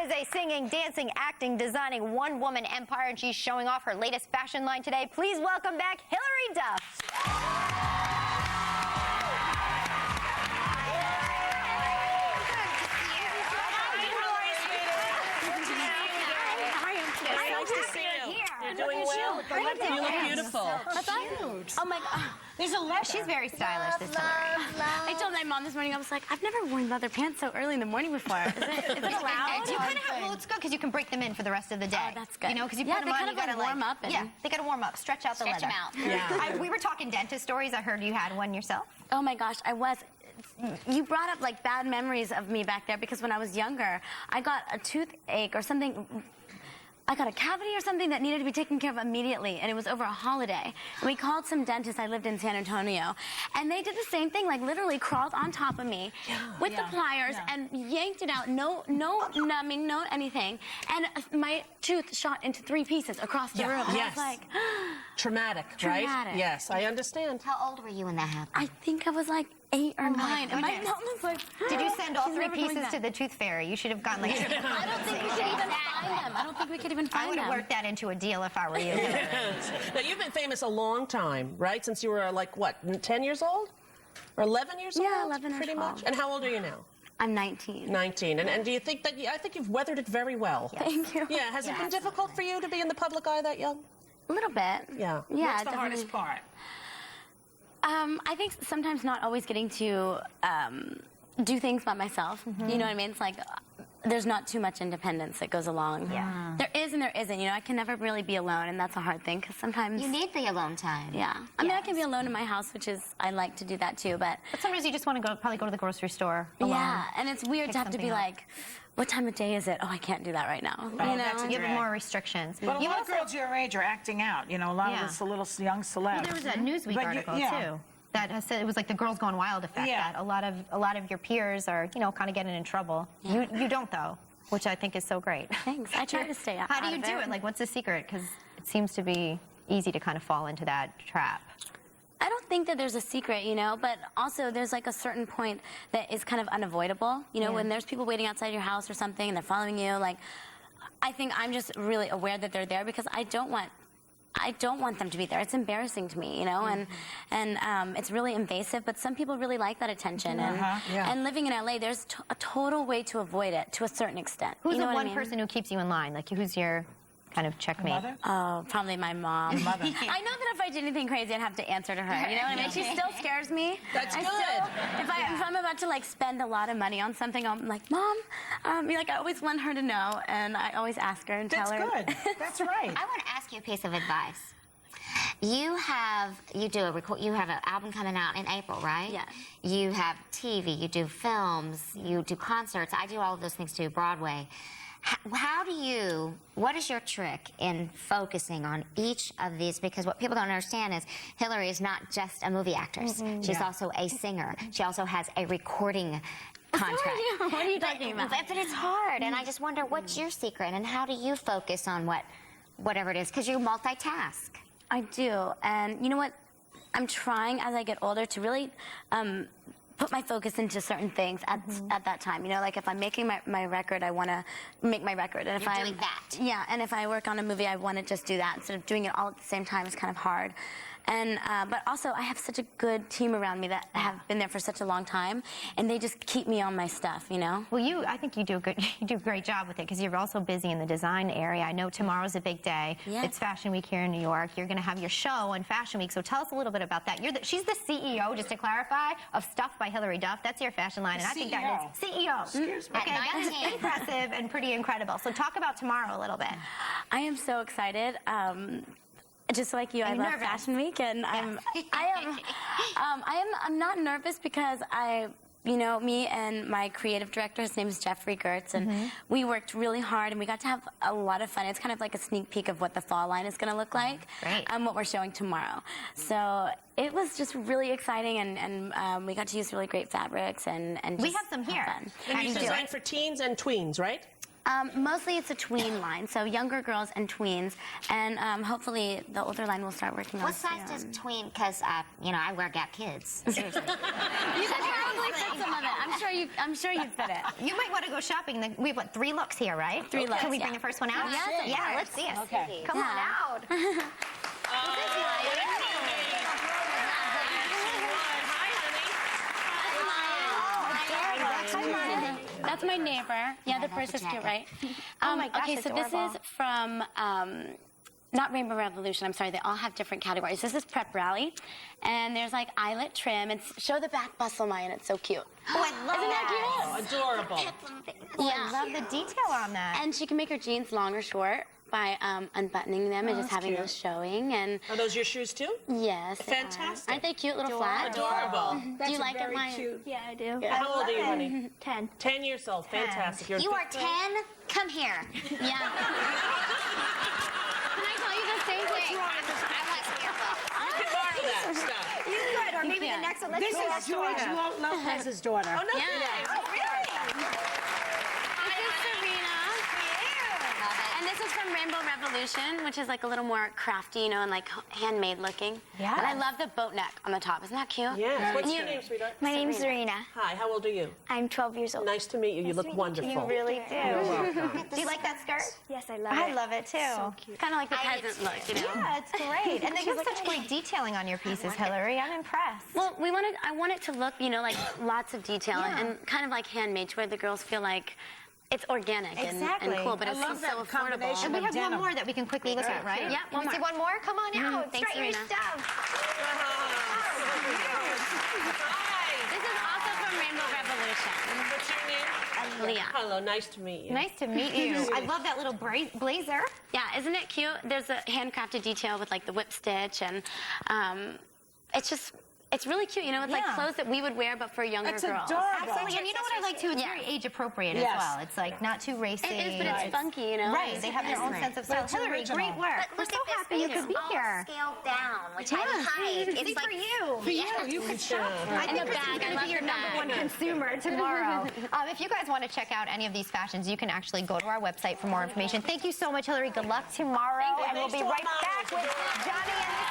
is a singing, dancing, acting, designing one-woman empire, and she's showing off her latest fashion line today. Please welcome back Hilary Duff. Doing well. You look beautiful. That's cute. Oh my God. There's a leather. She's very stylish, this Hilary. I told my mom this morning, I was like, I've never worn leather pants so early in the morning before. Is it allowed? Do you kind of have, well, it's good because you can break them in for the rest of the day. Oh, that's good. You know, because you put them on, you gotta warm up. Yeah, they gotta warm up, stretch out the leather. Stretch them out. Yeah. We were talking dentist stories. I heard you had one yourself. Oh my gosh, I was. You brought up like bad memories of me back there because when I was younger, I got a toothache or something. I got a cavity or something that needed to be taken care of immediately, and it was over a holiday. And we called some dentist. I lived in San Antonio, and they did the same thing, like literally crawled on top of me with the pliers and yanked it out. No numbing, no anything. And my tooth shot into 3 pieces across the room. And I was like, traumatic, right? Yes, I understand. How old were you when that happened? I think I was like 8 or 9. And my mom was like, did you send all 3 pieces to the tooth fairy? You should have gotten like. I don't think we could even find them. I don't think we could even find them. I would have worked that into a deal if I were you. Now, you've been famous a long time, right? Since you were like, what, 10 years old? Or 11 years old? Yeah, 11 or pretty 12. much. And how old are you now? I'm 19. 19. And do you think that, I think you've weathered it very well. Yes. Thank you. Yeah, has it been difficult for you to be in the public eye that young? A little bit. Yeah. Yeah. What's the hardest part? I think sometimes not always getting to do things by myself. You know what I mean? It's like there's not too much independence that goes along. Yeah. There is and there isn't. You know, I can never really be alone, and that's a hard thing because sometimes You need the alone time. Yeah. I mean, I can be alone in my house, which is I like to do that too. But sometimes you just want to probably go to the grocery store alone. Yeah, and it's weird to have to be something up. like, what time of day is it? Oh, I can't do that right now. Oh, you know? that's a You have drag. more restrictions. But a You lot of also- girls your age are acting out. You know, a lot of us, a little young celebs. Well, there was that Newsweek But article yeah. too that has said it was like the girls gone wild effect. Yeah. That a lot of your peers are, you know, kind of getting in trouble. You don't though, which I think is so great. Thanks. I try to stay out. How do you do it? Like, what's the secret? Because it seems to be easy to kind of fall into that trap. I don't think that there's a secret, you know, but also there's like a certain point that is kind of unavoidable. You know, when there's people waiting outside your house or something and they're following you, like, I think I'm just really aware that they're there because I don't want them to be there. It's embarrassing to me, you know, and it's really invasive, but some people really like that attention. And living in LA, there's a total way to avoid it to a certain extent. Who's you know the what I one mean? person who keeps you in line? Like, who's your kind of checkmate? Mother? Oh, probably my mom. Mother. I know that if I did anything crazy, I'd have to answer to her. You know what I mean? She still scares me. That's good. If I'm about to like spend a lot of money on something, I'm like, Mom. Like I always want her to know, and I always ask her and tell her. That's good. That's right. I want to ask you a piece of advice. You have an album coming out in April, right? Yes. You have TV, you do films, you do concerts. I do all of those things too, Broadway. What is your trick in focusing on each of these? Because what people don't understand is Hilary is not just a movie actress. She's also a singer. She also has a recording contract. What are you talking about? But it's hard, and I just wonder what's your secret, and how do you focus on whatever it is? Because you multitask. I do, and you know what? I'm trying as I get older to really put my focus into certain things at that time. You know, like if I'm making my record, I want to make my record. And if You're doing that. Yeah, and if I work on a movie, I want to just do that. Instead of doing it all at the same time is kind of hard. And but also I have such a good team around me that have been there for such a long time, and they just keep me on my stuff, you know? Well, I think you do a great job with it because you're also busy in the design area. I know tomorrow's a big day. Yeah. It's Fashion Week here in New York. You're going to have your show on Fashion Week, so tell us a little bit about that. She's the CEO, just to clarify, of Stuff by Hilary Duff. That's your fashion line, and I think that is CEO. Excuse me. Okay, that's impressive and pretty incredible. So talk about tomorrow a little bit. I am so excited. Just like you, I love nervous? Fashion Week, and I'm not nervous because you know, me and my creative director, his name is Jeffrey Gertz, and we worked really hard, and we got to have a lot of fun. It's kind of like a sneak peek of what the fall line is going to look like, and what we're showing tomorrow. So it was just really exciting, and we got to use really great fabrics, and We just have some here. fun. And you design for teens and tweens, right? Mostly it's a tween line, so younger girls and tweens, and hopefully the older line will start working on. What size does tween? Because you know, I wear Gap Kids. Seriously. You could probably fit some of it. I'm sure you'd fit it. You might want to go shopping. We have, what, 3 looks here, right? 3 looks, Can we yeah. bring the first one out? Yes, Yeah, let's see it. Okay. Come on out. That's my neighbor. Yeah, the purse is cute, right? Oh my gosh, okay, so this adorable. is from not Rainbow Revolution. I'm sorry, they all have different categories. This is Prep Rally, and there's like eyelet trim. It's show the back bustle, Maya, and it's so cute. Oh, I love Isn't that. that cute? Adorable. I love the detail on that. And she can make her jeans long or short by unbuttoning them and just having cute. those showing. And Are those your shoes too? yes, they are. Fantastic. Aren't they cute, little flat? Adorable. Do you like it, Maya? Yeah, I do. How old are you, honey? 10. 10 years old. Fantastic. You're You are 10. Come here. Yeah. Can I tell you the same thing? I want some earplugs. You can borrow that stuff. You could, or maybe the next one. Let's This go is next George one. Lopez's daughter. Oh, no, Yeah. This is Serena. And this is from Rainbow Revolution, which is like a little more crafty, you know, and like handmade looking. Yeah. And I love the boat neck on the top. Isn't that cute? Yes. What's And your name, sweetheart? My name's Serena. Hi, how old are you? I'm 12 years old. Nice to meet you. You look wonderful. You really do. You're welcome. Do you like that skirt? Yes, I love it. I love it too. Kind of like the peasant look, you know? Yeah, it's great. And they have such great detailing on your pieces, Hilary. I'm impressed. Well, I want it to look, you know, like lots of detail and kind of like handmade, to where the girls feel like it's organic and Exactly. cool, but I it's love so that affordable. combination And we of have denim. one more that we can quickly look at, right? Yeah, Can one we see more. one more? Come on out. Thanks, Strut your Serena. stuff. Hi. This is also from Rainbow Revolution. What's your name? Leah. Hello, nice to meet you. Nice to meet you. I love that little blazer. Yeah, isn't it cute? There's a handcrafted detail with like the whip stitch, and it's really cute. You know, it's like Yeah. clothes that we would wear, but for younger It's girls. adorable. Absolutely. And you know what I like too? It's Yeah. very age appropriate as Yes. well. It's like not too racy. It is, but it's funky, you know? Right. They have their own sense of style. it's Hilary, original. great work. But We're look so at this happy you thing. could be It's all here. scaled down, which I like. Easy It's for like you. For you could shop. I think the this is bag. I going to love be your the number bag. one consumer tomorrow. If you guys want to check out any of these fashions, you can actually go to our website for more information. Thank you so much, Hilary. Good luck tomorrow. Thank you. And we'll Thanks be to our right back models. with Johnny and